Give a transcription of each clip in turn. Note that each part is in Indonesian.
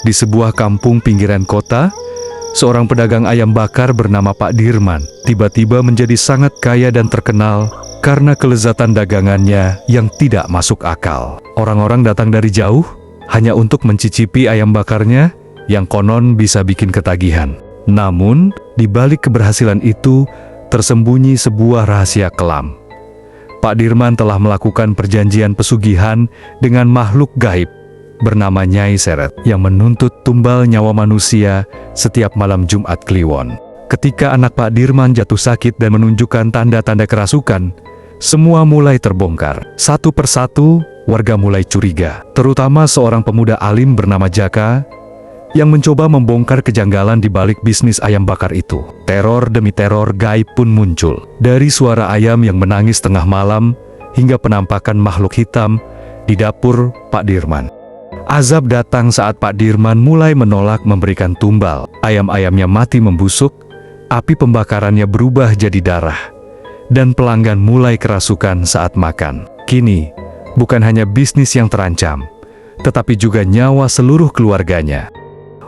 Di sebuah kampung pinggiran kota, seorang pedagang ayam bakar bernama Pak Dirman tiba-tiba menjadi sangat kaya dan terkenal karena kelezatan dagangannya yang tidak masuk akal. Orang-orang datang dari jauh hanya untuk mencicipi ayam bakarnya yang konon bisa bikin ketagihan. Namun, di balik keberhasilan itu tersembunyi sebuah rahasia kelam. Pak Dirman telah melakukan perjanjian pesugihan dengan makhluk gaib bernama Nyai Seret yang menuntut tumbal nyawa manusia setiap malam Jumat Kliwon. Ketika anak Pak Dirman jatuh sakit dan menunjukkan tanda-tanda kerasukan, semua mulai terbongkar. Satu persatu, warga mulai curiga, terutama seorang pemuda alim bernama Jaka yang mencoba membongkar kejanggalan di balik bisnis ayam bakar itu. Teror demi teror gaib pun muncul. Dari suara ayam yang menangis tengah malam hingga penampakan makhluk hitam di dapur Pak Dirman. Azab datang saat Pak Dirman mulai menolak memberikan tumbal. Ayam-ayamnya mati membusuk, api pembakarannya berubah jadi darah, dan pelanggan mulai kerasukan saat makan. Kini, bukan hanya bisnis yang terancam, tetapi juga nyawa seluruh keluarganya.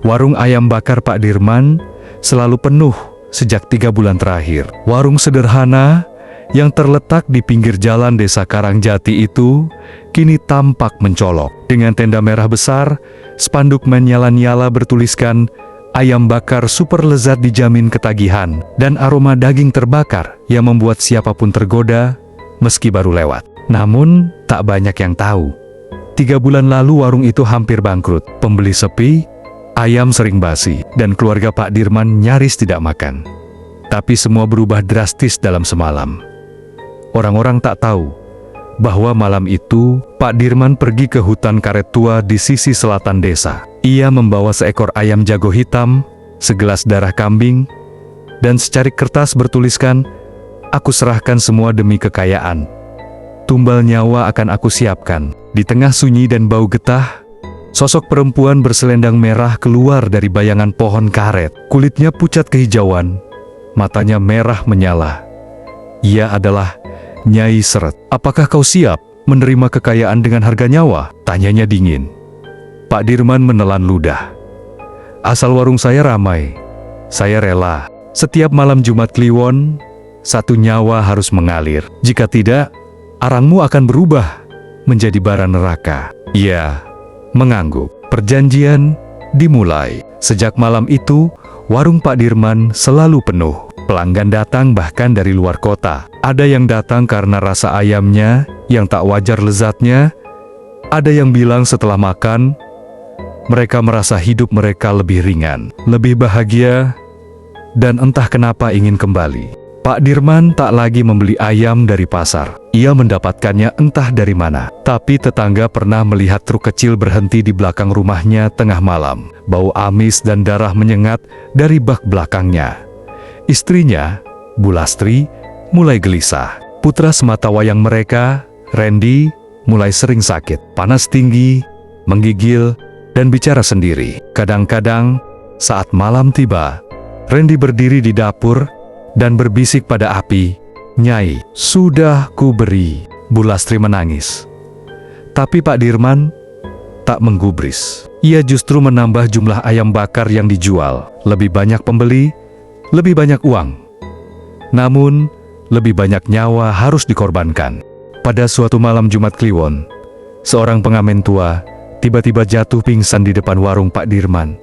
Warung ayam bakar Pak Dirman selalu penuh sejak 3 bulan terakhir. Warung sederhana yang terletak di pinggir jalan desa Karangjati itu kini tampak mencolok. Dengan tenda merah besar, spanduk menyala-nyala bertuliskan ayam bakar super lezat dijamin ketagihan, dan aroma daging terbakar yang membuat siapapun tergoda meski baru lewat. Namun, tak banyak yang tahu. 3 bulan lalu warung itu hampir bangkrut. Pembeli sepi, ayam sering basi, dan keluarga Pak Dirman nyaris tidak makan. Tapi semua berubah drastis dalam semalam. Orang-orang tak tahu bahwa malam itu Pak Dirman pergi ke hutan karet tua di sisi selatan desa. Ia membawa seekor ayam jago hitam, segelas darah kambing, dan secarik kertas bertuliskan, "Aku serahkan semua demi kekayaan. Tumbal nyawa akan aku siapkan." Di tengah sunyi dan bau getah, sosok perempuan berselendang merah keluar dari bayangan pohon karet. Kulitnya pucat kehijauan, matanya merah menyala. Ia adalah Nyai Seret. "Apakah kau siap menerima kekayaan dengan harga nyawa?" tanyanya dingin. Pak Dirman menelan ludah. "Asal warung saya ramai, saya rela. Setiap malam Jumat Kliwon, 1 nyawa harus mengalir. Jika tidak, arangmu akan berubah menjadi bara neraka." Ia mengangguk. Perjanjian dimulai. Sejak malam itu, warung Pak Dirman selalu penuh. Pelanggan datang bahkan dari luar kota. Ada yang datang karena rasa ayamnya yang tak wajar lezatnya. Ada yang bilang setelah makan, mereka merasa hidup mereka lebih ringan, lebih bahagia, dan entah kenapa ingin kembali. Pak Dirman tak lagi membeli ayam dari pasar. Ia mendapatkannya entah dari mana. Tapi tetangga pernah melihat truk kecil berhenti di belakang rumahnya tengah malam. Bau amis dan darah menyengat dari bak belakangnya. Istrinya, Bu Lastri, mulai gelisah. Putra sematawayang mereka, Randy, mulai sering sakit. Panas tinggi, menggigil, dan bicara sendiri. Kadang-kadang, saat malam tiba, Randy berdiri di dapur dan berbisik pada api, "Nyai, sudah ku beri." Bu Lastri menangis. Tapi Pak Dirman tak menggubris. Ia justru menambah jumlah ayam bakar yang dijual. Lebih banyak pembeli, lebih banyak uang. Namun, lebih banyak nyawa harus dikorbankan. Pada suatu malam Jumat Kliwon, seorang pengamen tua tiba-tiba jatuh pingsan di depan warung Pak Dirman.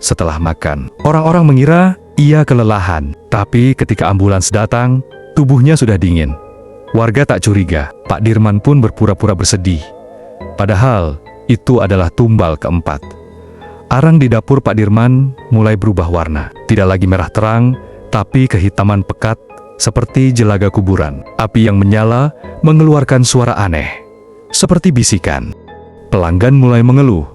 Setelah makan, orang-orang mengira ia kelelahan. Tapi ketika ambulans datang, tubuhnya sudah dingin. Warga tak curiga. Pak Dirman pun berpura-pura bersedih. Padahal, itu adalah tumbal keempat. Arang di dapur Pak Dirman mulai berubah warna. Tidak lagi merah terang, tapi kehitaman pekat seperti jelaga kuburan. Api yang menyala mengeluarkan suara aneh, seperti bisikan. Pelanggan mulai mengeluh.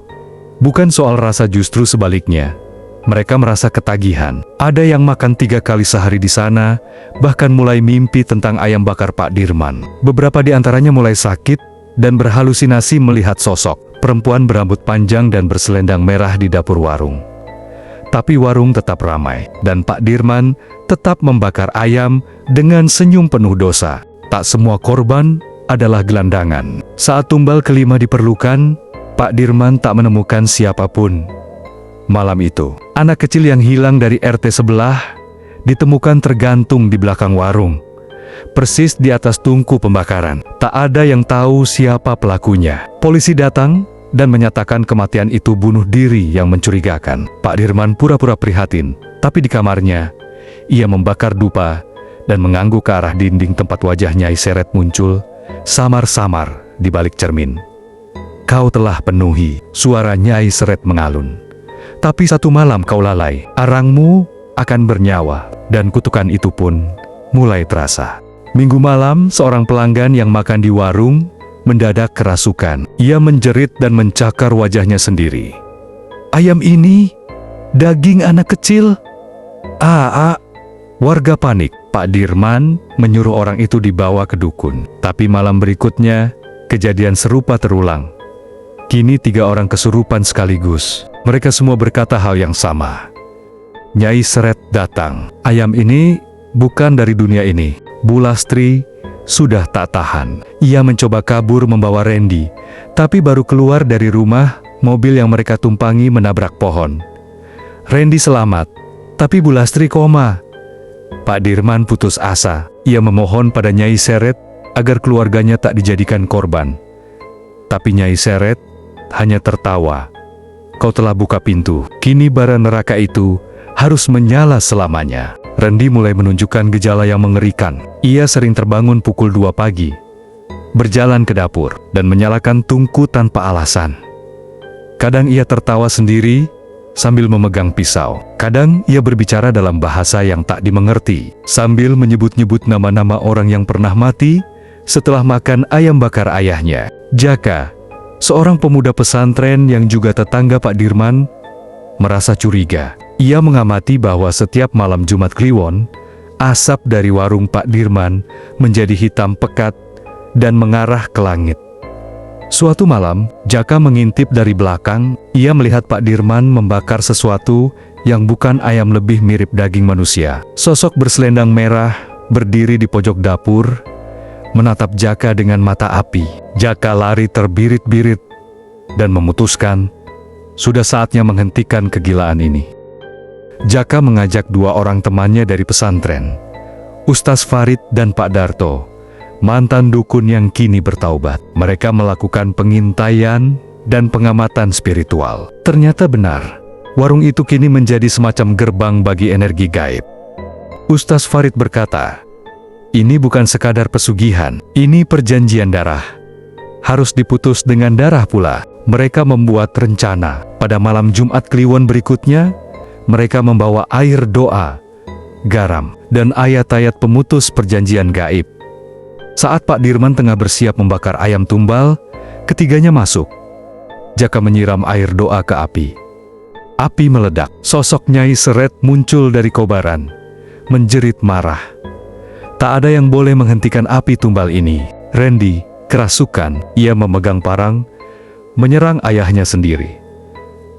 Bukan soal rasa, justru sebaliknya. Mereka merasa ketagihan. Ada yang makan 3 kali sehari di sana, bahkan mulai mimpi tentang ayam bakar Pak Dirman. Beberapa di antaranya mulai sakit dan berhalusinasi melihat sosok perempuan berambut panjang dan berselendang merah di dapur warung. Tapi warung tetap ramai, dan Pak Dirman tetap membakar ayam dengan senyum penuh dosa. Tak semua korban adalah gelandangan. Saat tumbal kelima diperlukan, Pak Dirman tak menemukan siapapun. Malam itu, anak kecil yang hilang dari RT sebelah ditemukan tergantung di belakang warung, persis di atas tungku pembakaran. Tak ada yang tahu siapa pelakunya. Polisi datang dan menyatakan kematian itu bunuh diri yang mencurigakan. Pak Dirman pura-pura prihatin, tapi di kamarnya, ia membakar dupa dan mengangguk ke arah dinding tempat wajah Nyai Seret muncul, samar-samar di balik cermin. "Kau telah penuhi," suara Nyai Seret mengalun. "Tapi satu malam kau lalai, arangmu akan bernyawa." Dan kutukan itu pun mulai terasa. Minggu malam, seorang pelanggan yang makan di warung mendadak kerasukan. Ia menjerit dan mencakar wajahnya sendiri. "Ayam ini daging anak kecil." Warga panik. Pak Dirman menyuruh orang itu dibawa ke dukun. Tapi malam berikutnya, kejadian serupa terulang. Kini 3 orang kesurupan sekaligus. Mereka semua berkata hal yang sama. Nyai Seret datang. "Ayam ini bukan dari dunia ini." Bu Lastri sudah tak tahan. Ia mencoba kabur membawa Randy, tapi baru keluar dari rumah, mobil yang mereka tumpangi menabrak pohon. Randy selamat, tapi Bu Lastri koma. Pak Dirman putus asa. Ia memohon pada Nyai Seret agar keluarganya tak dijadikan korban. Tapi Nyai Seret hanya tertawa. "Kau telah buka pintu. Kini bara neraka itu harus menyala selamanya." Randy mulai menunjukkan gejala yang mengerikan. Ia sering terbangun pukul 2 pagi, berjalan ke dapur, dan menyalakan tungku tanpa alasan. Kadang ia tertawa sendiri sambil memegang pisau. Kadang ia berbicara dalam bahasa yang tak dimengerti, sambil menyebut-nyebut nama-nama orang yang pernah mati setelah makan ayam bakar ayahnya. Jaka, seorang pemuda pesantren yang juga tetangga Pak Dirman, merasa curiga. Ia mengamati bahwa setiap malam Jumat Kliwon, asap dari warung Pak Dirman menjadi hitam pekat dan mengarah ke langit. Suatu malam, Jaka mengintip dari belakang. Ia melihat Pak Dirman membakar sesuatu yang bukan ayam, lebih mirip daging manusia. Sosok berselendang merah berdiri di pojok dapur, menatap Jaka dengan mata api. Jaka lari terbirit-birit dan memutuskan, sudah saatnya menghentikan kegilaan ini. Jaka mengajak 2 orang temannya dari pesantren, Ustaz Farid dan Pak Darto, mantan dukun yang kini bertaubat. Mereka melakukan pengintaian dan pengamatan spiritual. Ternyata benar, warung itu kini menjadi semacam gerbang bagi energi gaib. Ustaz Farid berkata, "Ini bukan sekadar pesugihan, ini perjanjian darah. Harus diputus dengan darah pula." Mereka membuat rencana. Pada malam Jumat Kliwon berikutnya, mereka membawa air doa, garam, dan ayat-ayat pemutus perjanjian gaib. Saat Pak Dirman tengah bersiap membakar ayam tumbal, ketiganya masuk. Jaka menyiram air doa ke api. Api meledak. Sosok Nyai Seret muncul dari kobaran, menjerit marah. Tak ada yang boleh menghentikan api tumbal ini. Randy kerasukan. Ia memegang parang, menyerang ayahnya sendiri.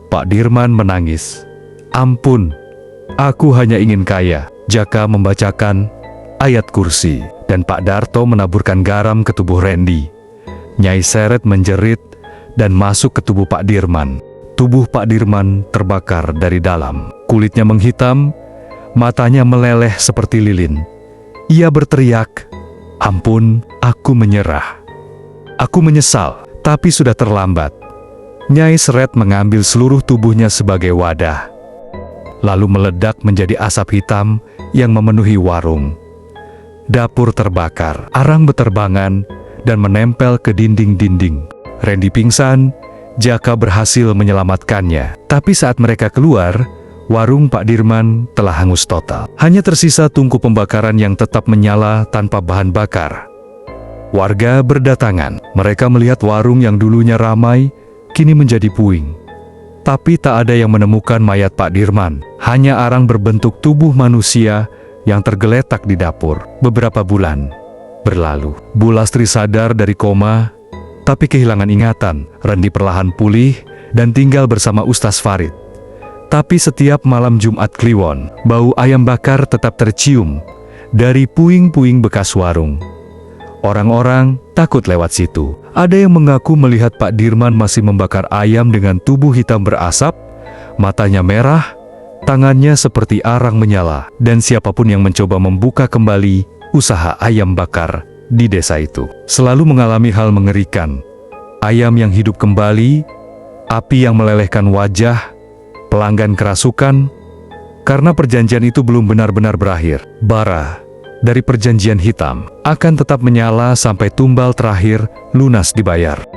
Pak Dirman menangis. "Ampun, aku hanya ingin kaya." Jaka membacakan ayat kursi, dan Pak Darto menaburkan garam ke tubuh Randy. Nyai Seret menjerit dan masuk ke tubuh Pak Dirman. Tubuh Pak Dirman terbakar dari dalam. Kulitnya menghitam, matanya meleleh seperti lilin. Ia berteriak, "Ampun, aku menyerah. Aku menyesal." Tapi sudah terlambat. Nyai Seret mengambil seluruh tubuhnya sebagai wadah, lalu meledak menjadi asap hitam yang memenuhi warung. Dapur terbakar, arang beterbangan, dan menempel ke dinding-dinding. Randy pingsan, Jaka berhasil menyelamatkannya. Tapi saat mereka keluar, warung Pak Dirman telah hangus total. Hanya tersisa tungku pembakaran yang tetap menyala tanpa bahan bakar. Warga berdatangan. Mereka melihat warung yang dulunya ramai, kini menjadi puing. Tapi tak ada yang menemukan mayat Pak Dirman. Hanya arang berbentuk tubuh manusia yang tergeletak di dapur. Beberapa bulan berlalu. Bu Lastri sadar dari koma, tapi kehilangan ingatan. Randy perlahan pulih dan tinggal bersama Ustaz Farid. Tapi setiap malam Jumat Kliwon, bau ayam bakar tetap tercium dari puing-puing bekas warung. Orang-orang takut lewat situ. Ada yang mengaku melihat Pak Dirman masih membakar ayam dengan tubuh hitam berasap Matanya merah, tangannya seperti arang menyala, dan siapapun yang mencoba membuka kembali usaha ayam bakar di desa itu selalu mengalami hal mengerikan. Ayam yang hidup kembali, api yang melelehkan wajah, pelanggan kerasukan, karena perjanjian itu belum benar-benar berakhir. Bara dari perjanjian hitam akan tetap menyala sampai tumbal terakhir lunas dibayar.